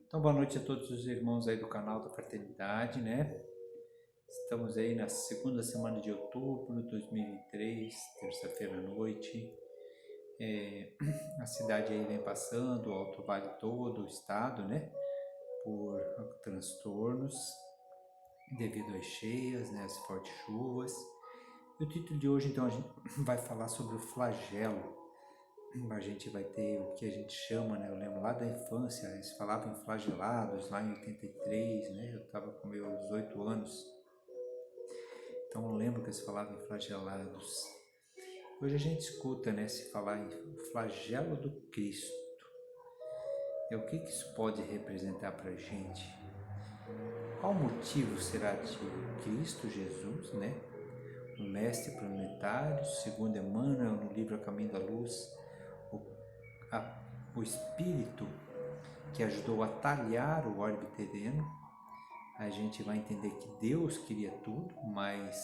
Então, boa noite a todos os irmãos aí do canal da Fraternidade, né? Estamos aí na segunda semana de outubro de 2023, terça-feira à noite. A cidade aí vem passando, o Alto Vale todo, o estado, né? Por transtornos devido às cheias, né? As fortes chuvas. E o título de hoje, então, a gente vai falar sobre o flagelo. A gente vai ter o que a gente chama, né? Eu lembro lá da infância, eles falavam em flagelados, lá em 83, né? Eu estava com meus 8 anos, então eu lembro que eles falavam em flagelados. Hoje a gente escuta, né, se falar em flagelo do Cristo. E o que isso pode representar para a gente? Qual motivo será de Cristo Jesus, né? O mestre planetário, segundo Emmanuel no livro A Caminho da Luz, o, o Espírito que ajudou a talhar o orbe terreno. A gente vai entender que Deus cria tudo, mas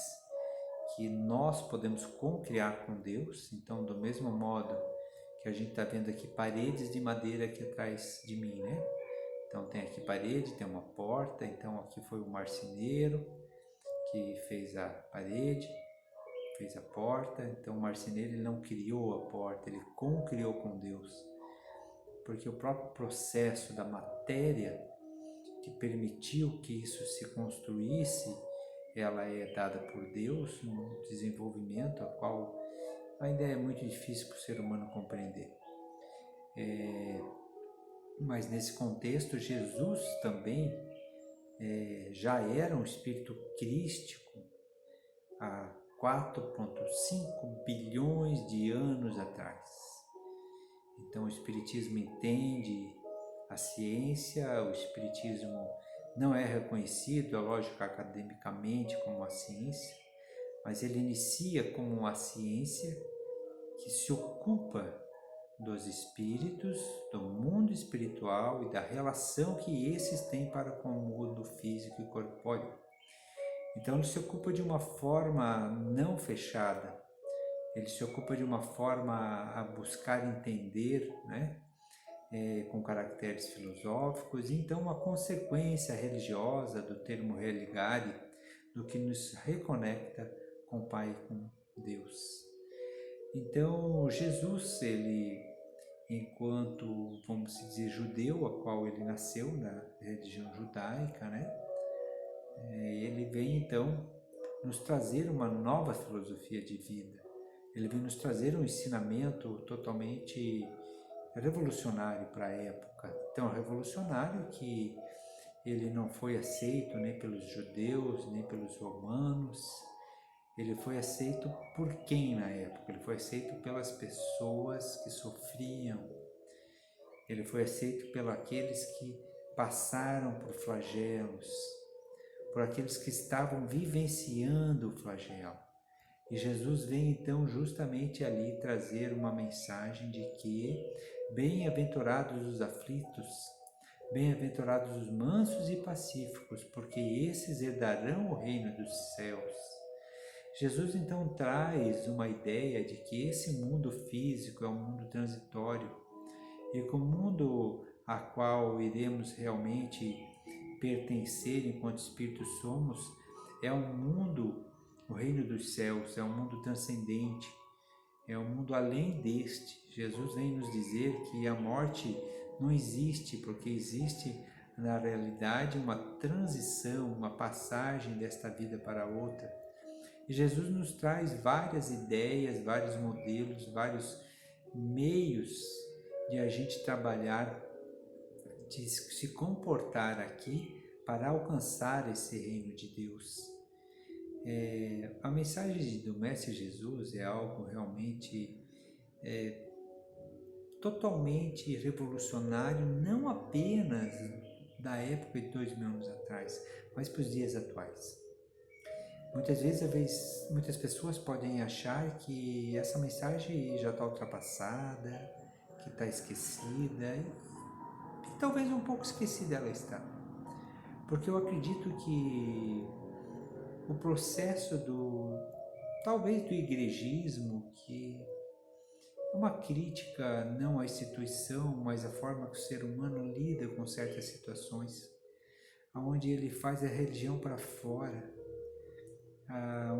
que nós podemos co-criar com Deus. Então, do mesmo modo que a gente está vendo aqui paredes de madeira aqui atrás de mim, né? Então tem aqui parede, tem uma porta, então aqui foi o marceneiro que fez a parede, fez a porta. Então o marceneiro ele não criou a porta, ele co-criou com Deus. Porque o próprio processo da matéria que permitiu que isso se construísse, ela é dada por Deus, um desenvolvimento a qual ainda é muito difícil para o ser humano compreender. Mas nesse contexto, Jesus também já era um espírito crístico há 4,5 bilhões de anos atrás. Então o Espiritismo entende a ciência, o Espiritismo não é reconhecido, é lógico, academicamente como uma ciência, mas ele inicia como uma ciência que se ocupa dos espíritos, do mundo espiritual e da relação que esses têm para com o mundo físico e corpóreo. Então ele se ocupa de uma forma não fechada, ele se ocupa de uma forma a buscar entender, né? Com caracteres filosóficos, então uma consequência religiosa do termo religare, do que nos reconecta com o Pai e com Deus. Então Jesus, ele, enquanto, vamos dizer, judeu, a qual ele nasceu na religião judaica, né? Ele vem então nos trazer uma nova filosofia de vida. Ele vem nos trazer um ensinamento totalmente revolucionário para a época. Então, revolucionário que ele não foi aceito nem pelos judeus, nem pelos romanos. Ele foi aceito por quem na época? Ele foi aceito pelas pessoas que sofriam. Ele foi aceito pelos aqueles que passaram por flagelos, por aqueles que estavam vivenciando o flagelo. E Jesus vem então justamente ali trazer uma mensagem de que bem-aventurados os aflitos, bem-aventurados os mansos e pacíficos, porque esses herdarão o reino dos céus. Jesus então traz uma ideia de que esse mundo físico é um mundo transitório e que o mundo a qual iremos realmente pertencer enquanto espíritos somos é um mundo, o reino dos céus, é um mundo transcendente, é um mundo além deste. Jesus vem nos dizer que a morte não existe, porque existe na realidade uma transição, uma passagem desta vida para outra. E Jesus nos traz várias ideias, vários modelos, vários meios de a gente trabalhar, de se comportar aqui para alcançar esse reino de Deus. A mensagem do Mestre Jesus é algo realmente totalmente revolucionário, não apenas da época de 2000 anos atrás, mas para os dias atuais. Muitas vezes, muitas pessoas podem achar que essa mensagem já está ultrapassada, que está esquecida, e talvez um pouco esquecida ela está. Porque eu acredito que o processo talvez do igrejismo, que uma crítica não à instituição, mas à forma que o ser humano lida com certas situações, onde ele faz a religião para fora,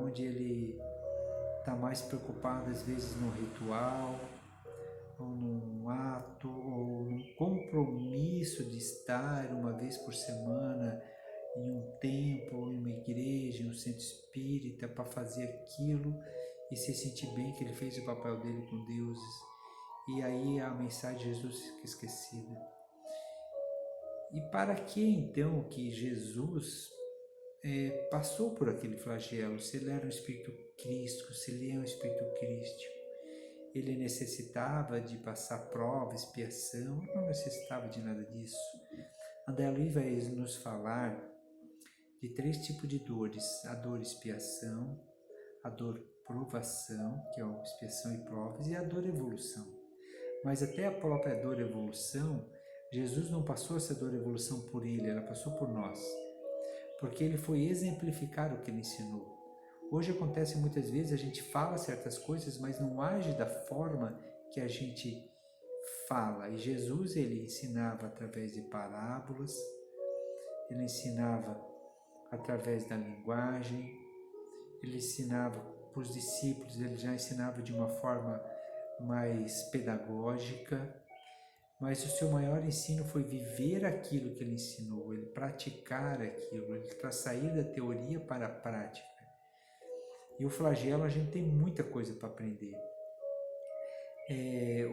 onde ele está mais preocupado às vezes no ritual, ou num ato, ou num compromisso de estar uma vez por semana em um templo, em uma igreja, em um centro espírita, para fazer aquilo e se sentir bem que ele fez o papel dele com deuses. E aí a mensagem de Jesus fica esquecida. E para que então que Jesus passou por aquele flagelo? Se ele era um espírito crístico, se ele é um espírito crístico, ele necessitava de passar prova, expiação? Não necessitava de nada disso. André Luiz vai nos falar de 3 tipos de dores: a dor expiação, a dor provação, que é a expiação e provas, e a dor evolução. Mas até a própria dor evolução, Jesus não passou essa dor evolução por ele, ela passou por nós, porque ele foi exemplificar o que ele ensinou. Hoje acontece muitas vezes, a gente fala certas coisas, mas não age da forma que a gente fala. E Jesus, ele ensinava através de parábolas, ele ensinava através da linguagem, ele ensinava para os discípulos, ele já ensinava de uma forma mais pedagógica, mas o seu maior ensino foi viver aquilo que ele ensinou, ele praticar aquilo, ele para sair da teoria para a prática. E o flagelo, a gente tem muita coisa para aprender.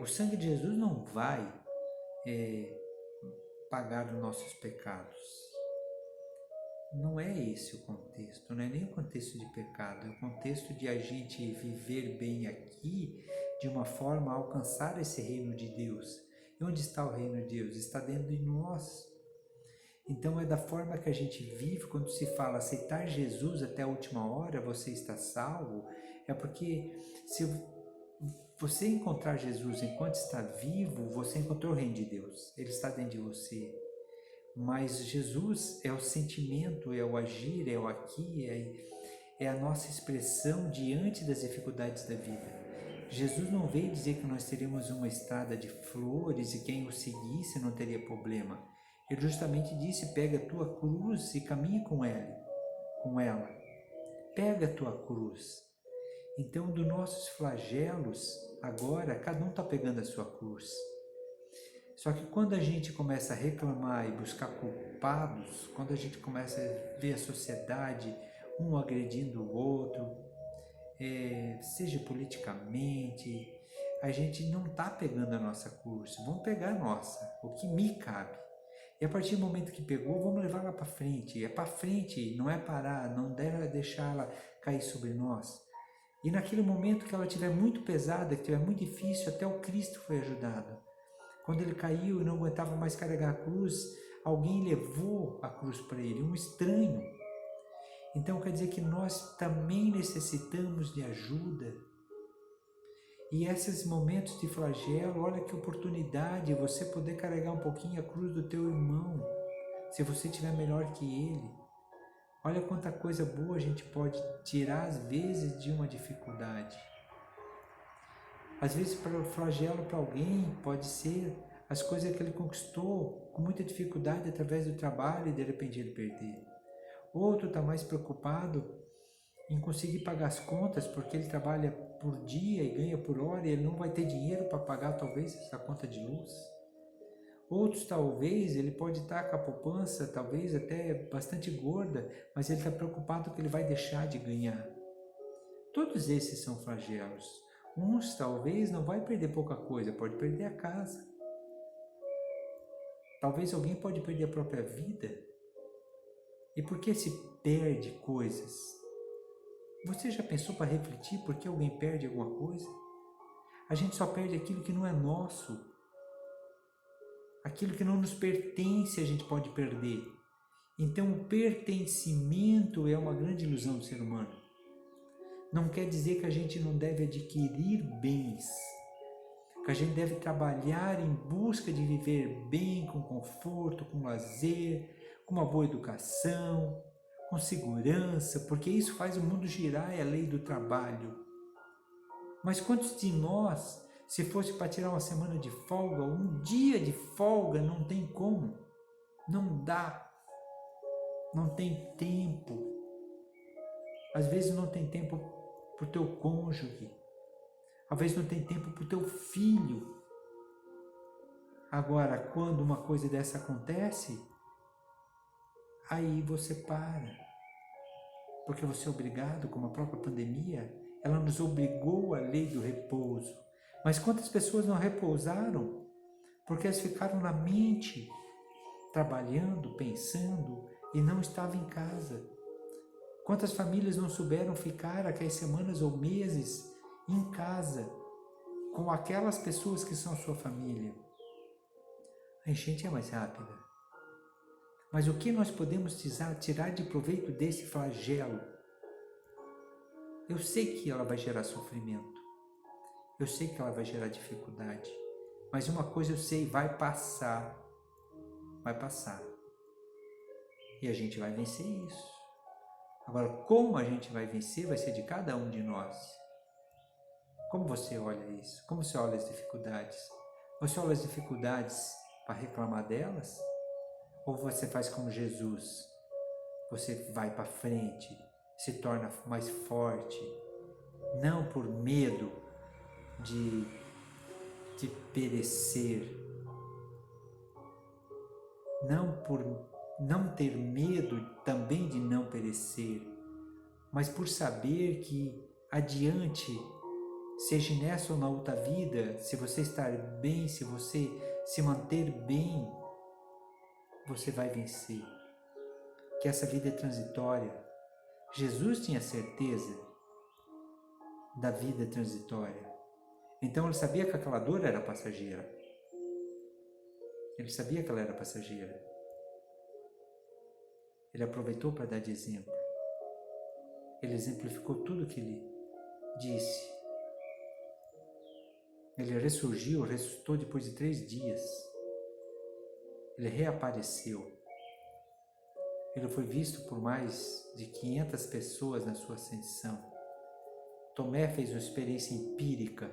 O sangue de Jesus não vai pagar os nossos pecados. Não é esse o contexto, não é nem o contexto de pecado, é o contexto de a gente viver bem aqui, de uma forma a alcançar esse reino de Deus. E onde está o reino de Deus? Está dentro de nós. Então é da forma que a gente vive. Quando se fala aceitar Jesus até a última hora, você está salvo, é porque se você encontrar Jesus enquanto está vivo, você encontrou o reino de Deus, ele está dentro de você. Mas Jesus é o sentimento, é o agir, é o aqui, é a nossa expressão diante das dificuldades da vida. Jesus não veio dizer que nós teríamos uma estrada de flores e quem o seguisse não teria problema. Ele justamente disse: pega a tua cruz e caminhe com ela. Pega a tua cruz. Então, dos nossos flagelos, agora, cada um está pegando a sua cruz. Só que quando a gente começa a reclamar e buscar culpados, quando a gente começa a ver a sociedade, um agredindo o outro, seja politicamente, a gente não está pegando a nossa cruz. Vamos pegar a nossa, o que me cabe. E a partir do momento que pegou, vamos levar ela para frente. É para frente, não é parar, não deve deixar ela cair sobre nós. E naquele momento que ela estiver muito pesada, que estiver muito difícil, até o Cristo foi ajudado. Quando ele caiu e não aguentava mais carregar a cruz, alguém levou a cruz para ele, um estranho. Então quer dizer que nós também necessitamos de ajuda. E esses momentos de flagelo, olha que oportunidade você poder carregar um pouquinho a cruz do teu irmão, se você estiver melhor que ele. Olha quanta coisa boa a gente pode tirar às vezes de uma dificuldade. Às vezes para o flagelo para alguém pode ser as coisas que ele conquistou com muita dificuldade através do trabalho e de repente ele perder. Outro está mais preocupado em conseguir pagar as contas porque ele trabalha por dia e ganha por hora e ele não vai ter dinheiro para pagar talvez essa conta de luz. Outros talvez ele pode estar com a poupança talvez até bastante gorda, mas ele está preocupado que ele vai deixar de ganhar. Todos esses são flagelos. Uns talvez não vai perder pouca coisa, pode perder a casa. Talvez alguém pode perder a própria vida. E por que se perde coisas? Você já pensou para refletir por que alguém perde alguma coisa? A gente só perde aquilo que não é nosso. Aquilo que não nos pertence a gente pode perder. Então o pertencimento é uma grande ilusão do ser humano. Não quer dizer que a gente não deve adquirir bens, que a gente deve trabalhar em busca de viver bem, com conforto, com lazer, com uma boa educação, com segurança, porque isso faz o mundo girar, é a lei do trabalho. Mas quantos de nós Se fosse para tirar uma semana de folga, um dia de folga, não tem como. Não dá. Não tem tempo. Às vezes não tem tempo para o teu cônjuge. Às vezes não tem tempo para o teu filho. Agora, quando uma coisa dessa acontece, aí você para. Porque você é obrigado, como a própria pandemia, ela nos obrigou à lei do repouso. Mas quantas pessoas não repousaram? Porque elas ficaram na mente, trabalhando, pensando, e não estavam em casa. Quantas famílias não souberam ficar aquelas semanas ou meses em casa, com aquelas pessoas que são sua família? A enchente é mais rápida. Mas o que nós podemos tirar de proveito desse flagelo? Eu sei que ela vai gerar sofrimento. Eu sei que ela vai gerar dificuldade. Mas uma coisa eu sei, vai passar. Vai passar. E a gente vai vencer isso. Agora, como a gente vai vencer, vai ser de cada um de nós. Como você olha isso? Como você olha as dificuldades? Você olha as dificuldades para reclamar delas? Ou você faz como Jesus? Você vai para frente, se torna mais forte, não por medo de perecer, não por não ter medo também de não perecer, mas por saber que adiante, seja nessa ou na outra vida, se você estar bem, se você se manter bem, você vai vencer. Que essa vida é transitória. Jesus tinha certeza da vida transitória. Então ele sabia que aquela dor era passageira. Ele sabia que ela era passageira. Ele aproveitou para dar de exemplo. Ele exemplificou tudo o que ele disse. Ele ressurgiu, ressuscitou depois de 3 dias. Ele reapareceu. Ele foi visto por mais de 500 pessoas na sua ascensão. Tomé fez uma experiência empírica.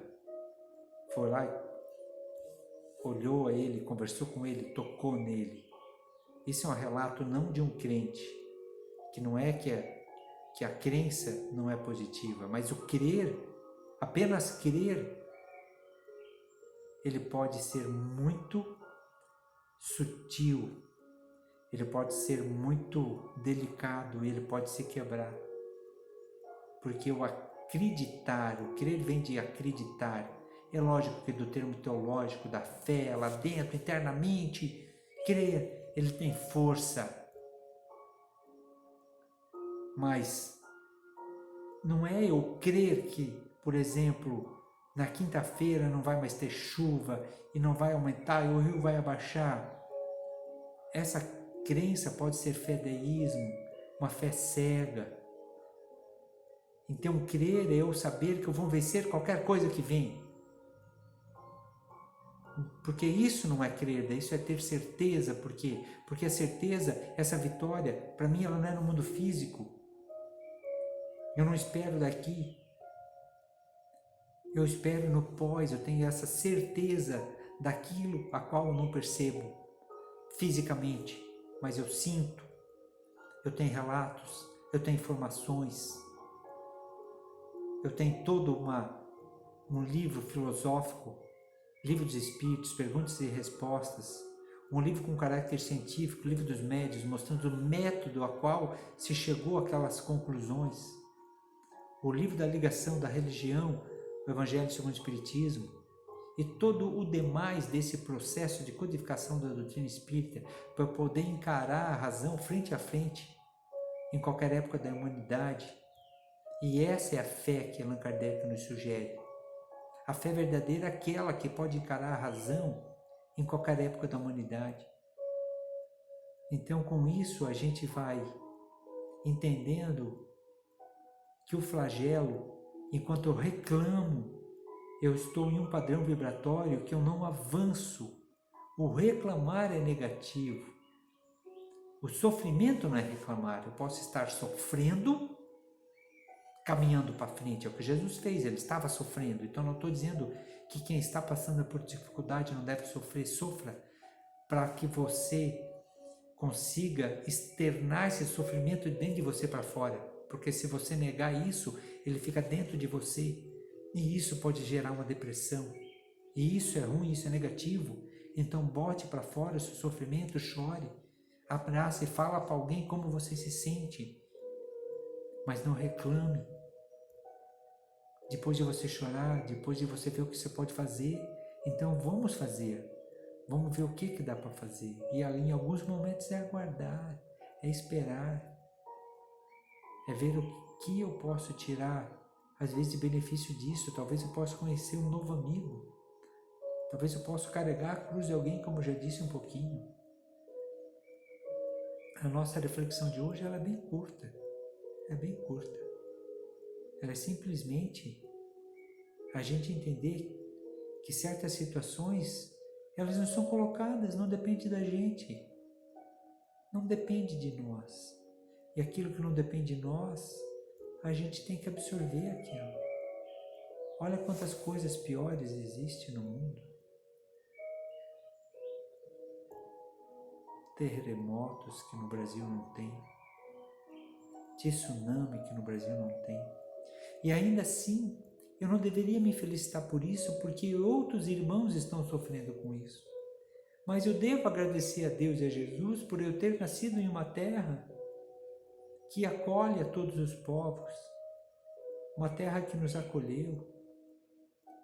Foi lá, olhou a ele, conversou com ele, tocou nele. Isso é um relato não de um crente, que não é que a crença não é positiva, mas o crer, apenas crer, ele pode ser muito sutil, ele pode ser muito delicado, ele pode se quebrar. Porque o acreditar, o crer vem de acreditar. É lógico que do termo teológico, da fé, lá dentro, internamente, crer, ele tem força. Mas não é eu crer que, por exemplo, na quinta-feira não vai mais ter chuva e não vai aumentar e o rio vai abaixar. Essa crença pode ser fedeísmo, uma fé cega. Então crer é eu saber que eu vou vencer qualquer coisa que vem. Porque isso não é crer, isso é ter certeza. Por quê? Porque a certeza, essa vitória, para mim ela não é no mundo físico. Eu não espero daqui. Eu espero no pós, eu tenho essa certeza daquilo a qual eu não percebo fisicamente, mas eu sinto, eu tenho relatos, eu tenho informações, eu tenho todo um livro filosófico, livro dos espíritos, perguntas e respostas, um livro com caráter científico, livro dos médios, mostrando o método a qual se chegou àquelas conclusões, o livro da ligação da religião, o Evangelho segundo o Espiritismo, e todo o demais desse processo de codificação da doutrina espírita, para poder encarar a razão frente a frente, em qualquer época da humanidade. E essa é a fé que Allan Kardec nos sugere. A fé verdadeira é aquela que pode encarar a razão em qualquer época da humanidade. Então, com isso, a gente vai entendendo que o flagelo, enquanto eu reclamo, eu estou em um padrão vibratório que eu não avanço. O reclamar é negativo. O sofrimento não é reclamar. Eu posso estar sofrendo, caminhando para frente. É o que Jesus fez, ele estava sofrendo. Então não estou dizendo que quem está passando por dificuldade não deve sofrer, sofra, para que você consiga externar esse sofrimento dentro de você para fora. Porque se você negar isso, ele fica dentro de você. E isso pode gerar uma depressão. E isso é ruim, isso é negativo. Então bote para fora o seu sofrimento, chore, abrace e fala para alguém como você se sente. Mas não reclame. Depois de você chorar, depois de você ver o que você pode fazer, então vamos fazer. Vamos ver o que dá para fazer. E ali em alguns momentos é aguardar, é esperar, é ver o que eu posso tirar, às vezes de benefício disso. Talvez eu possa conhecer um novo amigo. Talvez eu possa carregar a cruz de alguém, como eu já disse um pouquinho. A nossa reflexão de hoje ela é bem curta. É bem curta. Ela é simplesmente a gente entender que certas situações, elas não são colocadas, não depende da gente. Não depende de nós. E aquilo que não depende de nós, a gente tem que absorver aquilo. Olha quantas coisas piores existem no mundo. Terremotos que no Brasil não tem. Tsunami que no Brasil não tem. E ainda assim, eu não deveria me felicitar por isso, porque outros irmãos estão sofrendo com isso. Mas eu devo agradecer a Deus e a Jesus por eu ter nascido em uma terra que acolhe a todos os povos, uma terra que nos acolheu,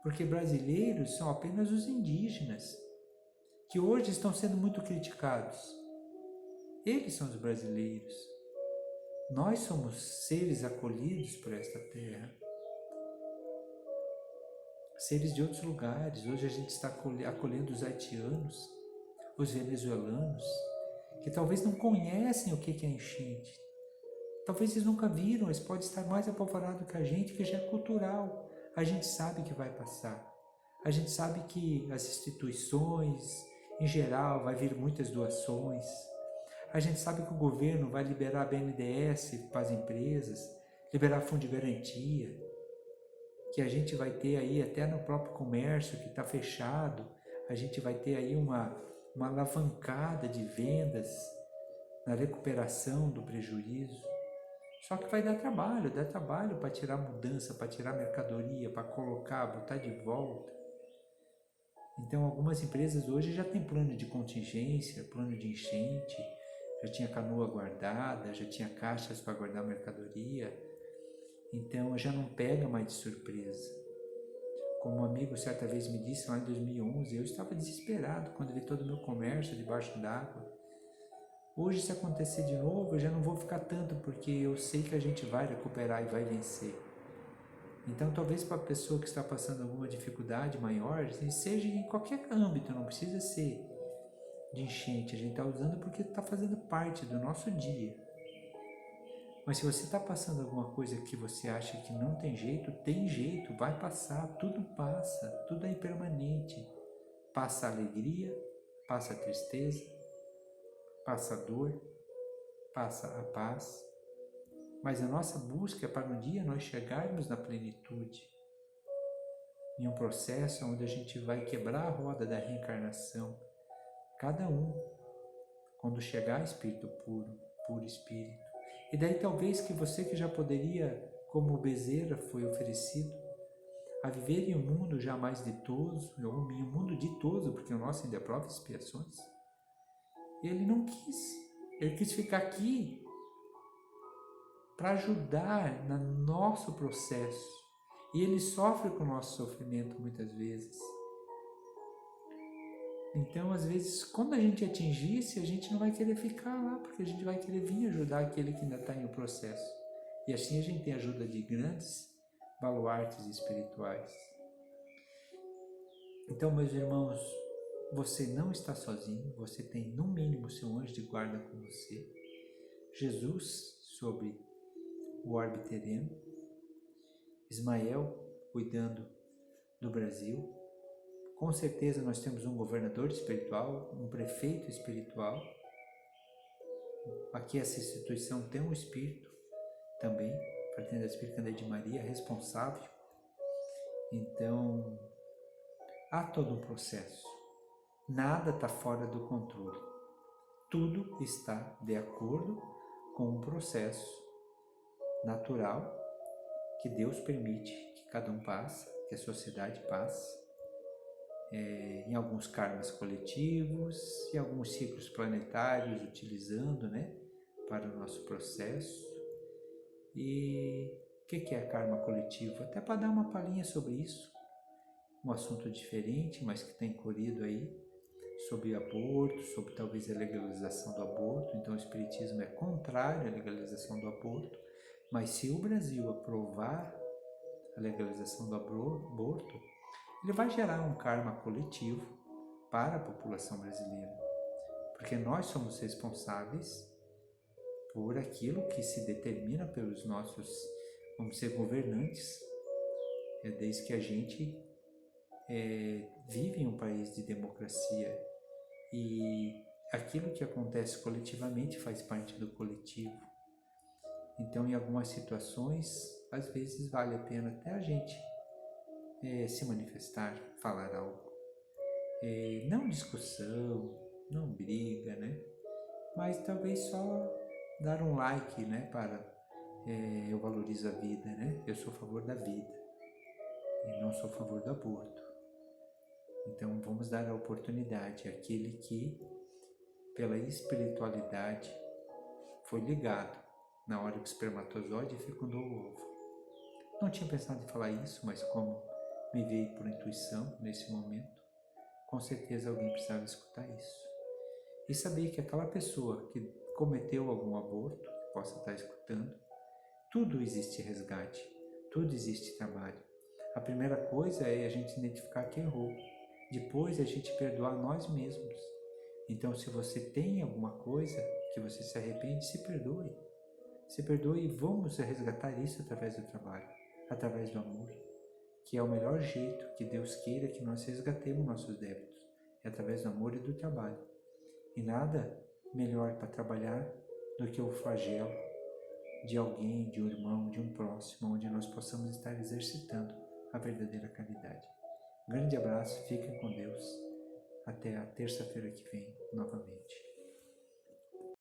porque brasileiros são apenas os indígenas, que hoje estão sendo muito criticados. Eles são os brasileiros. Nós somos seres acolhidos por esta terra. Seres de outros lugares. Hoje a gente está acolhendo os haitianos, os venezuelanos, que talvez não conhecem o que é enchente. Talvez eles nunca viram, eles podem estar mais apavorados que a gente, que já é cultural. A gente sabe que vai passar. A gente sabe que as instituições, em geral, vai vir muitas doações. A gente sabe que o governo vai liberar BNDES para as empresas, liberar fundo de garantia, que a gente vai ter aí até no próprio comércio que está fechado, a gente vai ter aí uma alavancada de vendas na recuperação do prejuízo. Só que vai dar trabalho para tirar mudança, para tirar mercadoria, para colocar, botar de volta. Então algumas empresas hoje já têm plano de contingência, plano de enchente, já tinha canoa guardada, já tinha caixas para guardar mercadoria. Então já não pega mais de surpresa. Como um amigo certa vez me disse lá em 2011, eu estava desesperado quando vi todo o meu comércio debaixo d'água. Hoje, se acontecer de novo, eu já não vou ficar tanto, porque eu sei que a gente vai recuperar e vai vencer. Então, talvez para a pessoa que está passando alguma dificuldade maior, seja em qualquer âmbito, não precisa ser de enchente. A gente está usando porque está fazendo parte do nosso dia. Mas se você está passando alguma coisa que você acha que não tem jeito, vai passar, tudo passa, tudo é impermanente. Passa a alegria, passa a tristeza, passa a dor, passa a paz. Mas a nossa busca é para um dia nós chegarmos na plenitude, em um processo onde a gente vai quebrar a roda da reencarnação, cada um, quando chegar espírito puro, puro espírito. E daí talvez que você que já poderia, como Bezerra foi oferecido, a viver em um mundo já mais ditoso, ou em um mundo ditoso, porque o nosso ainda é prova de expiações, ele não quis. Ele quis ficar aqui para ajudar no nosso processo. E ele sofre com o nosso sofrimento muitas vezes. Então, às vezes, quando a gente atingisse, a gente não vai querer ficar lá, porque a gente vai querer vir ajudar aquele que ainda está em um processo. E assim a gente tem a ajuda de grandes baluartes espirituais. Então, meus irmãos, você não está sozinho, você tem no mínimo seu anjo de guarda com você. Jesus sobre o orbe terreno, Ismael cuidando do Brasil. Com certeza nós temos um governador espiritual, um prefeito espiritual. Aqui essa instituição tem um espírito também. Fraternidade Espírita Candeia de Maria, responsável. Então, há todo um processo. Nada está fora do controle. Tudo está de acordo com um processo natural que Deus permite que cada um passe, que a sociedade passe, em alguns karmas coletivos e alguns ciclos planetários utilizando, para o nosso processo. E o que é karma coletivo? Até para dar uma palhinha sobre isso, um assunto diferente, mas que tem corrido aí, sobre aborto, sobre talvez a legalização do aborto. Então o Espiritismo é contrário à legalização do aborto, mas se o Brasil aprovar a legalização do aborto, ele vai gerar um karma coletivo para a população brasileira, porque nós somos responsáveis por aquilo que se determina pelos nossos, vamos dizer, governantes, desde que a gente vive em um país de democracia, e aquilo que acontece coletivamente faz parte do coletivo. Então, em algumas situações, às vezes vale a pena até a gente se manifestar, falar algo. Não discussão, não briga, mas talvez só dar um like, para eu valorizo a vida, eu sou a favor da vida e não sou a favor do aborto. Então vamos dar a oportunidade àquele que, pela espiritualidade, foi ligado na hora que o espermatozoide fecundou o ovo. Não tinha pensado em falar isso, mas como me veio por intuição nesse momento, com certeza alguém precisava escutar isso. E saber que aquela pessoa que cometeu algum aborto, que possa estar escutando, tudo existe resgate, tudo existe trabalho. A primeira coisa é a gente identificar que errou. Depois a gente perdoar nós mesmos. Então, se você tem alguma coisa que você se arrepende, se perdoe. Se perdoe e vamos resgatar isso através do trabalho, através do amor, que é o melhor jeito que Deus queira que nós resgatemos nossos débitos. É através do amor e do trabalho. E nada melhor para trabalhar do que o flagelo de alguém, de um irmão, de um próximo, onde nós possamos estar exercitando a verdadeira caridade. Um grande abraço, fiquem com Deus. Até a terça-feira que vem, novamente.